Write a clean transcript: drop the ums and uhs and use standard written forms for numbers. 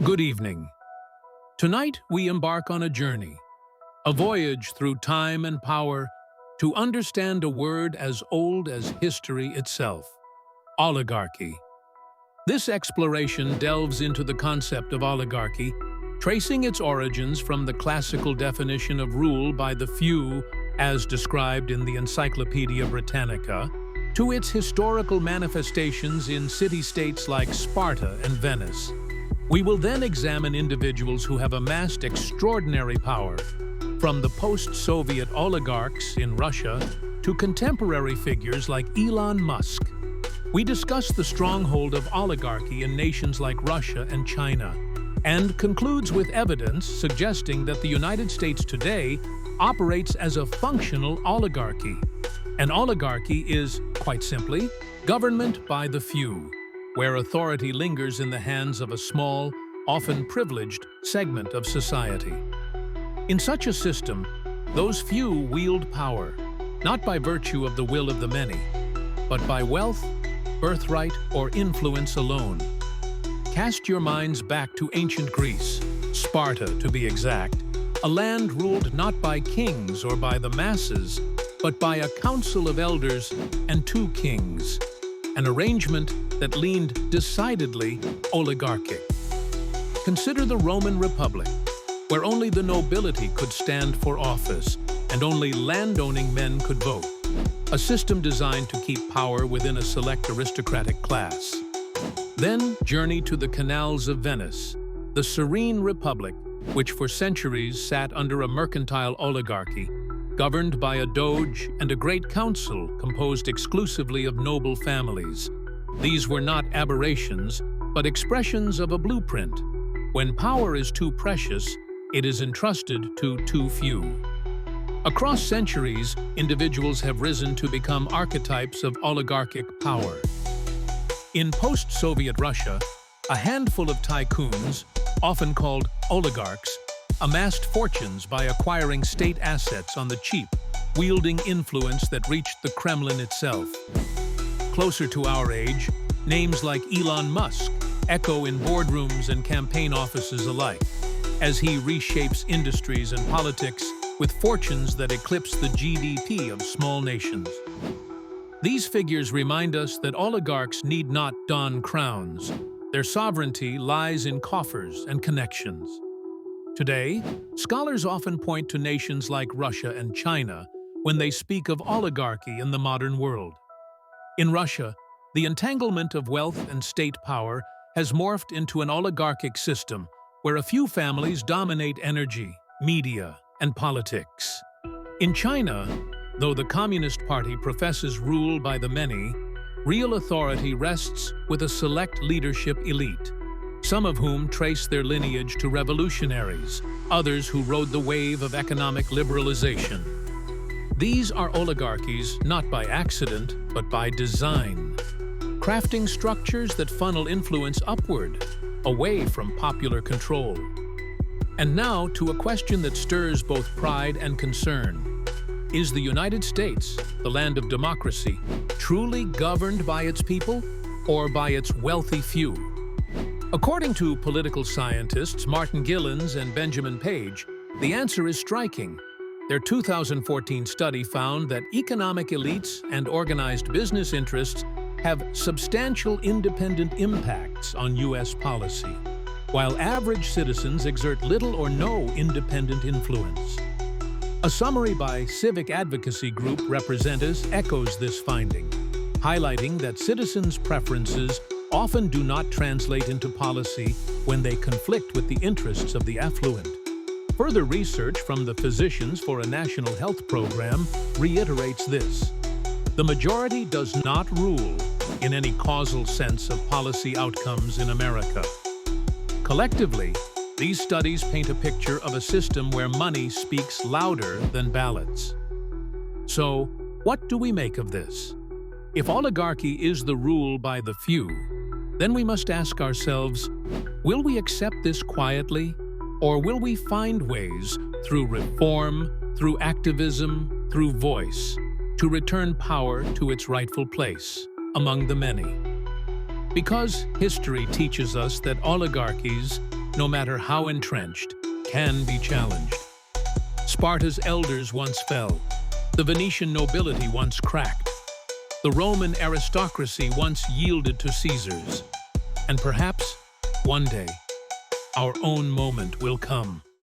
Good evening. Tonight we embark on a journey, a voyage through time and power to understand a word as old as history itself: oligarchy. This exploration delves into the concept of oligarchy, tracing its origins from the classical definition of rule by the few, as described in the Encyclopedia Britannica, to its historical manifestations in city-states like Sparta and Venice. We will then examine individuals who have amassed extraordinary power, from the post-Soviet oligarchs in Russia to contemporary figures like Elon Musk. We discuss the stronghold of oligarchy in nations like Russia and China, and concludes with evidence suggesting that the United States today operates as a functional oligarchy. An oligarchy is, quite simply, government by the few, where authority lingers in the hands of a small, often privileged segment of society. In such a system, those few wield power, not by virtue of the will of the many, but by wealth, birthright, or influence alone. Cast your minds back to ancient Greece, Sparta to be exact, a land ruled not by kings or by the masses, but by a council of elders and two kings, an arrangement that leaned decidedly oligarchic. Consider the Roman Republic, where only the nobility could stand for office and only landowning men could vote, a system designed to keep power within a select aristocratic class. Then journey to the canals of Venice, the serene republic, which for centuries sat under a mercantile oligarchy, governed by a doge and a great council composed exclusively of noble families. These were not aberrations, but expressions of a blueprint. When power is too precious, it is entrusted to too few. Across centuries, individuals have risen to become archetypes of oligarchic power. In post-Soviet Russia, a handful of tycoons, often called oligarchs, amassed fortunes by acquiring state assets on the cheap, wielding influence that reached the Kremlin itself. Closer to our age, names like Elon Musk echo in boardrooms and campaign offices alike, as he reshapes industries and politics with fortunes that eclipse the GDP of small nations. These figures remind us that oligarchs need not don crowns. Their sovereignty lies in coffers and connections. Today, scholars often point to nations like Russia and China when they speak of oligarchy in the modern world. In Russia, the entanglement of wealth and state power has morphed into an oligarchic system where a few families dominate energy, media, and politics. In China, though the Communist Party professes rule by the many, real authority rests with a select leadership elite, some of whom trace their lineage to revolutionaries, others who rode the wave of economic liberalization. These are oligarchies not by accident, but by design, crafting structures that funnel influence upward, away from popular control. And now to a question that stirs both pride and concern. Is the United States, the land of democracy, truly governed by its people or by its wealthy few? According to political scientists Martin Gilens and Benjamin Page, the answer is striking. Their 2014 study found that economic elites and organized business interests have substantial independent impacts on U.S. policy, while average citizens exert little or no independent influence. A summary by civic advocacy group Representatives echoes this finding, highlighting that citizens' preferences often do not translate into policy when they conflict with the interests of the affluent. Further research from the Physicians for a National Health Program reiterates this. The majority does not rule in any causal sense of policy outcomes in America. Collectively, these studies paint a picture of a system where money speaks louder than ballots. So, what do we make of this? If oligarchy is the rule by the few, then we must ask ourselves, will we accept this quietly, or will we find ways, through reform, through activism, through voice, to return power to its rightful place among the many? Because history teaches us that oligarchies, no matter how entrenched, can be challenged. Sparta's elders once fell. The Venetian nobility once cracked. The Roman aristocracy once yielded to Caesars. And perhaps, one day, our own moment will come.